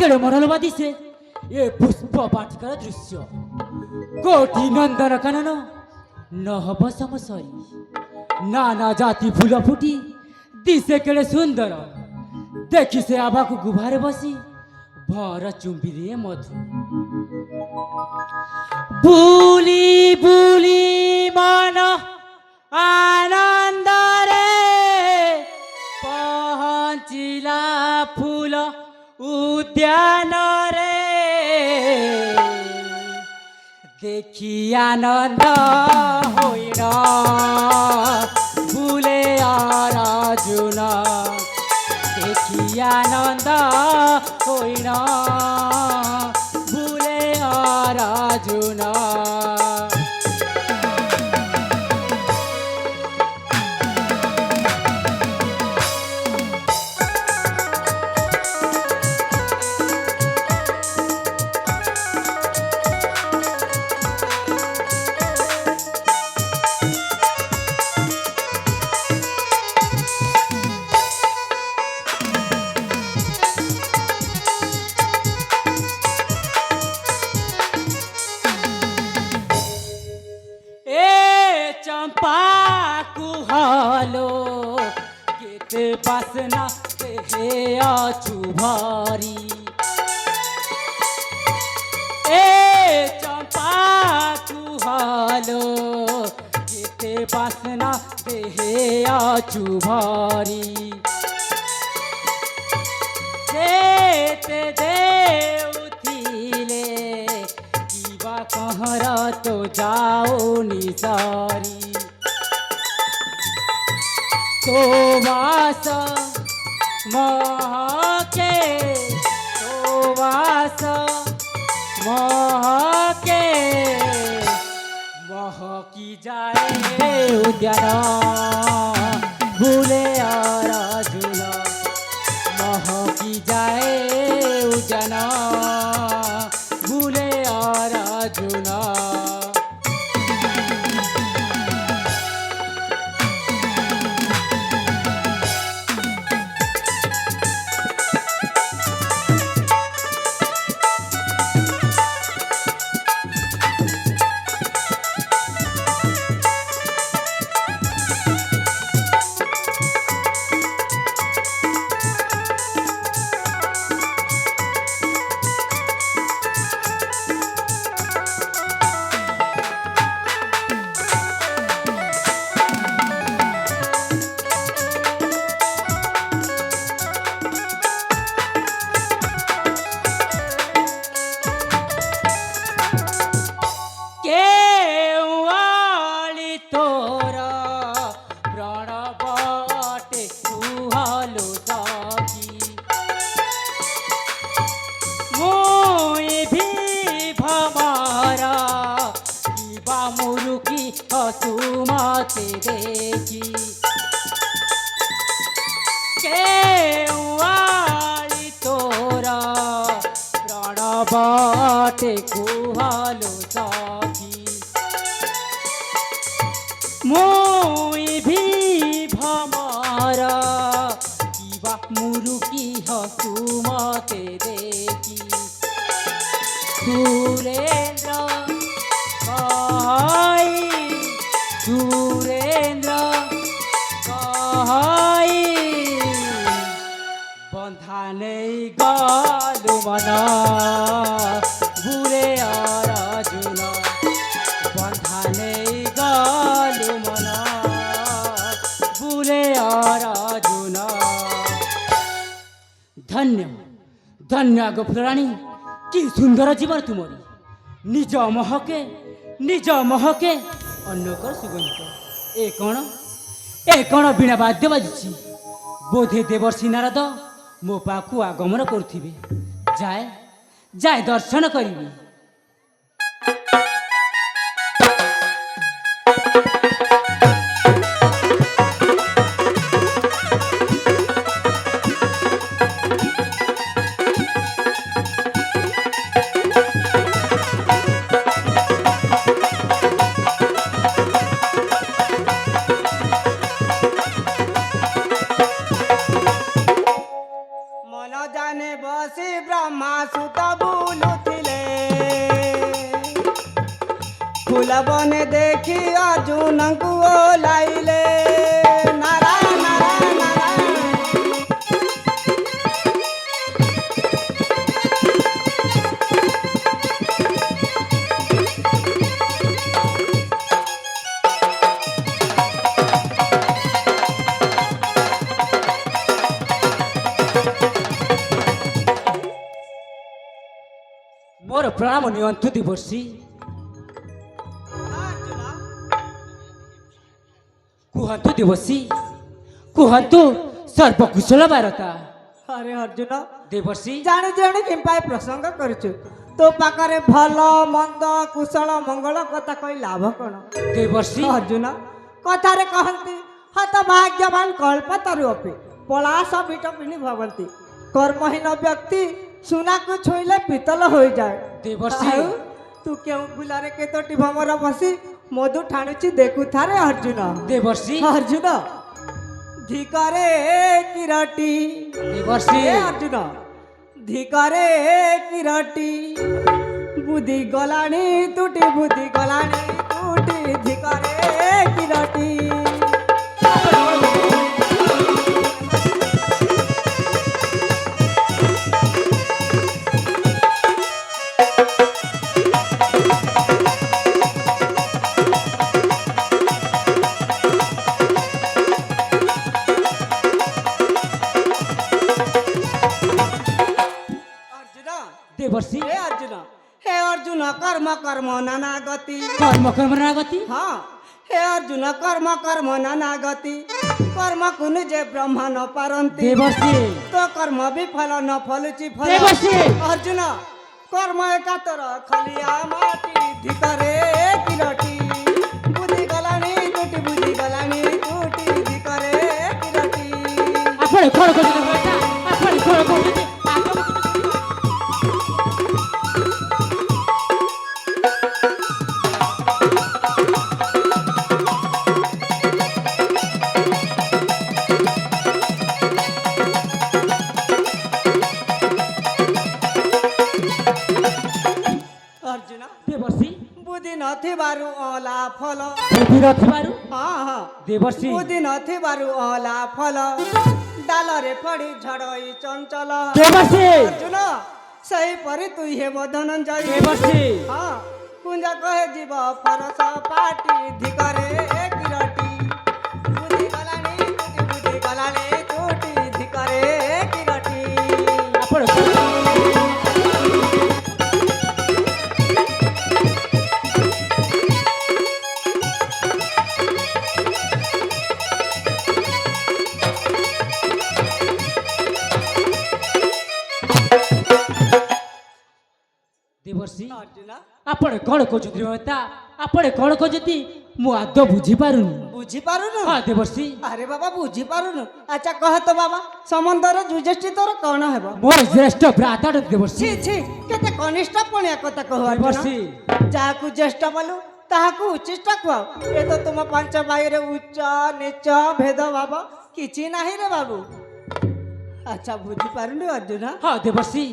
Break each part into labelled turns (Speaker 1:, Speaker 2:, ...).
Speaker 1: କେଡ଼େ ମନଲୋଭା ଦିଶେ ଏ ପୁଷ୍ପ ବାଟିକାର ଦୃଶ୍ୟ। କୋଟି ନନ୍ଦନ କାନନ নহব ସମସରି, ନାନା ଜାତି ଫୁଲ ଫୁଟି ଦିଶେ କେଡ଼େ ସୁନ୍ଦର। ଦେଖି ସେ ଆବାକୁ ଗୁଭାରେ ବସି ଭର ଚୁମ୍ବିଦିଏ ମଧୁ। ବୁଲି ବୁଲି ମନ ଆନନ୍ଦରେ ପହଞ୍ଚିଲା ଫୁଲ ଉଦ୍ୟାନରେ। দেখি আনন্দ হইন ভুলে আরাজুন, দেখি আনন্দ হইন ভুলে আরাজুন। কুহালো কেতে বাসনা দেহে আছু ভারি, এ চম্পা কুহালো কেতে বাসনা দেহে আছু ভারি। যেতে দেউথিলে কিবা कहर तो जाओ निसारी। तो वास महके, तो वास महके महकी जाए उद्यान भूले आराजुन, महकी जाए उद्यान भूले आराजुन। सुमते देखी केवाली तोरा प्राण बाटे कुहालो साखी। मुई भी भमारा किबा मुरुकी हसुमते देखी। सुरेंद्र सुरेंद्र कहाई बंधा नहीं गालू मना भूले आराजुन, बंधा नहीं गालू मना भूले आराजुन। धन्य धन्य गोफुलराणी, कि सुंदर जीवन तुमरी। निज महके निज महके अन्यकर सुगंध। ए कौन बीणा वाद्य बाजुची। बोधे देवर्षि नारद मो पाखु आगमन करुथिबे। जाए जाए दर्शन करिबी।
Speaker 2: फूल बने देखी अर्जुन को ओलाइले नारायण नारायण नारायण।
Speaker 1: मोर प्रणाम नियंतु दिवर्षी कुहतु दिवर्षी कुहतु सर्वकुशल बारता।
Speaker 2: अरे अर्जुन
Speaker 1: देवर्षि
Speaker 2: जाणी जाणी किंपाय प्रसंग करछु तो पाखरे भल मंद कुशल मंगल कथा कही लाभ कौन।
Speaker 1: देवर्षि
Speaker 2: अर्जुन कथारे कहती हत भाग्यवान कल्पतरु अपि पलाश बिट पिनी भवंती कर्महीन व्यक्ति सुना को छुईले पितल हो जाए।
Speaker 1: देवर्षि
Speaker 2: तू क्यों फुलारे केतोटी भमर बसी मधु ठाणुची देखु थारे अर्जुन।
Speaker 1: देवर्षि
Speaker 2: अर्जुन धिकारे किराटी
Speaker 1: देवर्षि
Speaker 2: अर्जुन धिकारे किराटी बुद्धि गलानी तुटी बुद्धि गलानी तुटी धिकारे किराटी।
Speaker 1: देवर्षि
Speaker 2: हे अर्जुन कर्म कर्म नाना गति
Speaker 1: कर्म कर्म नागति।
Speaker 2: हाँ हे अर्जुन कर्म कर्म नाना गति कर्म कुन जे ब्रह्मा न पारंती।
Speaker 1: देवर्षि
Speaker 2: तो कर्म विफल न फलुची फल।
Speaker 1: देवर्षि
Speaker 2: अर्जुन कर्म एकातर खलिया माटी धिकरे किरटी बुद्धि गलानी टूटी बुद्धि गलानी टूटी धिकरे किरटी।
Speaker 1: आपण कोण कोण बेटा आपण कोण कोण देवर्षि
Speaker 2: बुद्धि नथिबारु अला फल
Speaker 1: बुद्धि नथिबारु
Speaker 2: हाँ हाँ
Speaker 1: देवर्षि
Speaker 2: बुद्धि नथिबारु अला फल डालरे पड़ी झड़ई चंचल।
Speaker 1: देवर्षि
Speaker 2: अर्जुन सही परी तु हे धनंजय।
Speaker 1: देवर्षि
Speaker 2: हाँ कुंजा कहे जीव फरस पाटी धिकरे किरटी बुद्धि गलानी टूटी बुद्धि गलानी टूटी धिकरे किरटी।
Speaker 1: आपण देवर्षि
Speaker 2: अर्जुन
Speaker 1: आपण कोण खोजुती बेटा आपण कोण खोजुती मु आद बुझी पारुनी।
Speaker 2: बुझी पारुनु।
Speaker 1: हां देवर्षि
Speaker 2: अरे बाबा बुझी पारुनु। अच्छा कह तो बाबा समंदर जुजेष्टि तोर कौन हेबो।
Speaker 1: मोर ज्येष्ठ भ्राता देवर्षि।
Speaker 2: छी छी केते कनिष्ठ पणिया कथा कहू
Speaker 1: देवर्षि
Speaker 2: जाहाकू ज्येष्ठ बोलू ताहाकू उच्चिष्ट कहू। ए तो तुम पांच भाई रे उच्च नीच भेद भाव किछि नाही रे बाबू। अच्छा बुझी पारुनु अर्जुन।
Speaker 1: हां देवर्षि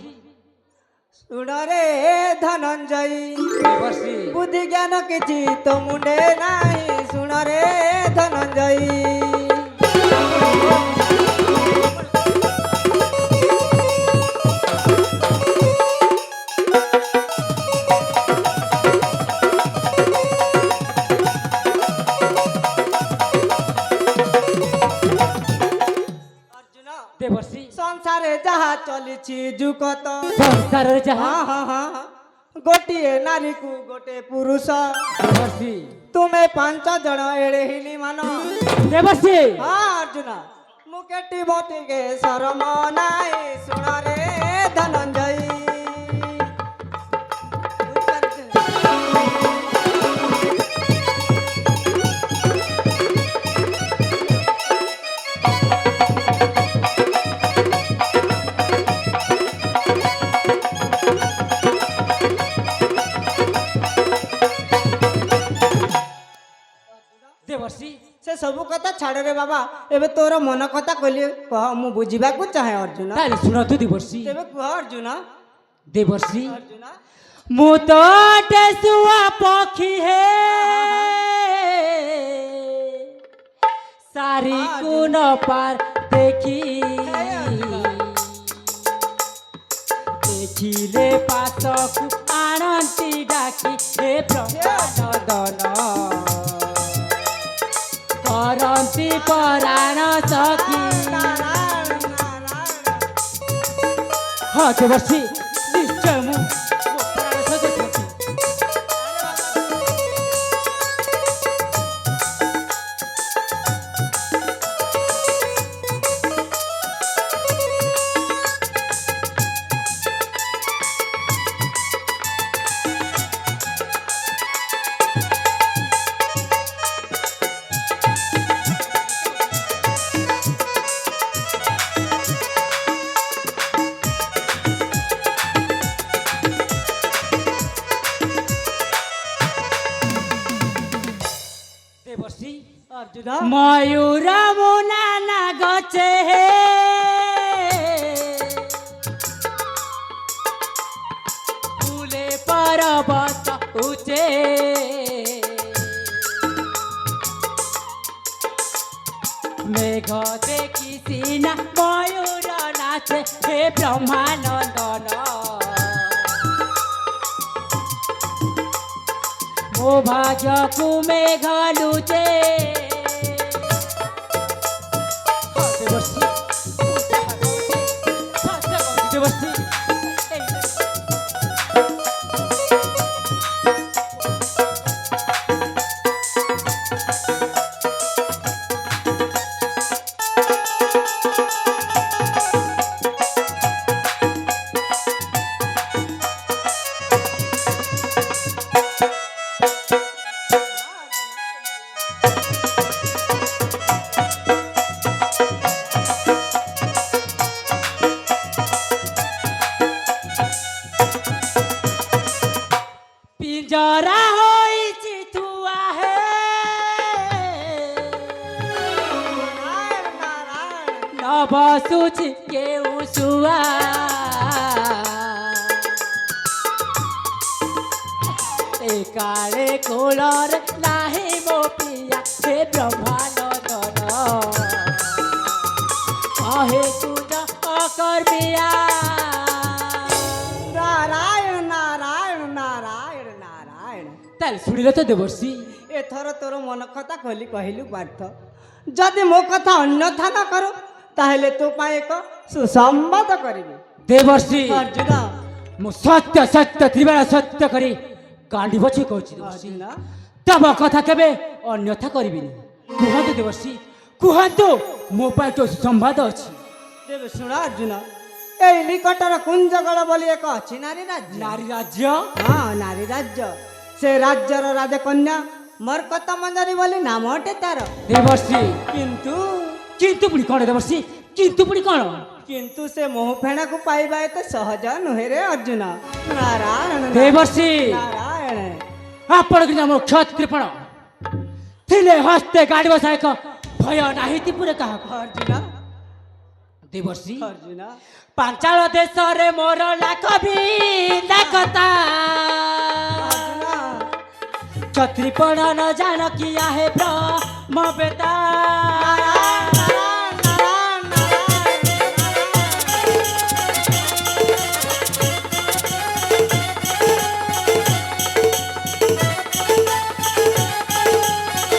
Speaker 2: सुन रे धनंजय
Speaker 1: देवर्षि
Speaker 2: बुद्धि ज्ञान किछि तो मुंडे नाही सुन रे धनंजय।
Speaker 1: देवर्षि
Speaker 2: संसारे जहा चलीछि जुगत
Speaker 1: संसार जहा
Speaker 2: हाँ हाँ हाँ गोटिए नारी को गोटे पुरुष
Speaker 1: देवर्षि
Speaker 2: तुम्हें पांच जन एड़े हिली मान।
Speaker 1: देवर्षि
Speaker 2: हाँ अर्जुन मुकेटी मोटी के शरम नाई सुन रे धनंजय।
Speaker 1: देवर्षि
Speaker 2: से सबू कथा छाड़ रे बाबा एबे तोर मन कथा कहली कह मु बुझिबा को चाहे अर्जुन।
Speaker 1: ताले सुनतु देवर्षि
Speaker 2: तेबे कह अर्जुन।
Speaker 1: देवर्षि
Speaker 2: अर्जुन
Speaker 1: ମୁଁ ତ ଗୋଟେ ଶୁଆ ପକ୍ଷୀ ହେ ସାରିକୁ ନ ପାର ଦେଖି ଦେଖିଲେ ପାଶକୁ ଆଣନ୍ତି ଡାକି ହେ ବ୍ରହ୍ମାନନ୍ଦନ କରନ୍ତି ପରାଣ ସଖୀ ହଁ ଦେବର୍ଷି ନିଶ୍ଚୟ ମୁଁ ମୋ ପ୍ରାଣ ସହିତ ଦେଖି দেবর্ষি
Speaker 2: अर्जुन
Speaker 1: ময়ূর মুনানা গছে ফুলে পর্বত উচে মেঘ দেখি সিনা ময়ূর নাচে হে ব্রহ্মানন্দন ମୋ ଭାଗ୍ୟକୁ ମେଘ ଲୁଚେ ପିଞ୍ଜରା ହୋଇଛି ଥୁଆ ହେ ନ ବସୁଛି କେଉଁ ଶୁଆ ଏ କାଳେ କୋଳରେ ନାହିଁ ମୋ ପିଆ ହେ ବ୍ରହ୍ମାନନ୍ଦନ କହେ ତୁଜ ଅକର୍ମିଆ
Speaker 2: नारायण नारायण नारायण नारायण
Speaker 1: ତାହେଲେ ଶୁଣିଲେ ତ ଦେବର୍ଷି
Speaker 2: एथर तोर मन कथा खोली कहलु पार्थ जदि मो कथा अन्यथा न करो ताहले तो पाए एक सुसंवाद करिबि
Speaker 1: ଦେବର୍ଷି
Speaker 2: अर्जुन
Speaker 1: ମୁଁ ସତ୍ୟ ସତ୍ୟ ତ୍ରିବେଳ ସତ୍ୟ କରି କାଣ୍ଡି ବଛି କହୁଛି ଦେବର୍ଷି
Speaker 2: अर्जुन
Speaker 1: ତମ କଥା କେବେ ଅନ୍ୟଥା କରିବିନି କୁହନ୍ତୁ ଦେବର୍ଷି କୁହନ୍ତୁ ମୋ ପାଇଁ ତ ସମ୍ବାଦ ଅଛି
Speaker 2: देव सुन अर्जुन ए निकटर कुंजगल बोली एक अछि नारी राज्य
Speaker 1: ନାରୀ ରାଜ୍ୟ
Speaker 2: हाँ नारी राज्य से राज्यर राजकन्या मरकत मंजरी बोली नाम अटे तार
Speaker 1: ଦେବର୍ଷି
Speaker 2: किंतु
Speaker 1: କିନ୍ତୁ ପୁଣି କ'ଣ ଦେବର୍ଷି କିନ୍ତୁ ପୁଣି କ'ଣ
Speaker 2: किंतु से मोह फेणा को पाइबा एते सहज नुहे रे अर्जुन नारायण
Speaker 1: ଦେବର୍ଷି
Speaker 2: नारायण
Speaker 1: ଆପଣ କିନ୍ତୁ ଆମର କ୍ଷତ୍ରିପଣ ଥିଲେ ହସ୍ତେ ଗାଡ଼ି ବସା ଏକ ଭୟ ନାହିଁ ତ୍ରିପୁରେ କାହାକୁ
Speaker 2: अर्जुन
Speaker 1: ଦେବର୍ଷି
Speaker 2: अर्जुन
Speaker 1: ପାଞ୍ଚାଳ ଦେଶରେ ମୋର ଲାଖ କଥା
Speaker 2: अर्जुन
Speaker 1: କ୍ଷତ୍ରିପଣ ନ ଜାଣ କିଆ ହେ ବ୍ରହ୍ମ ବେତା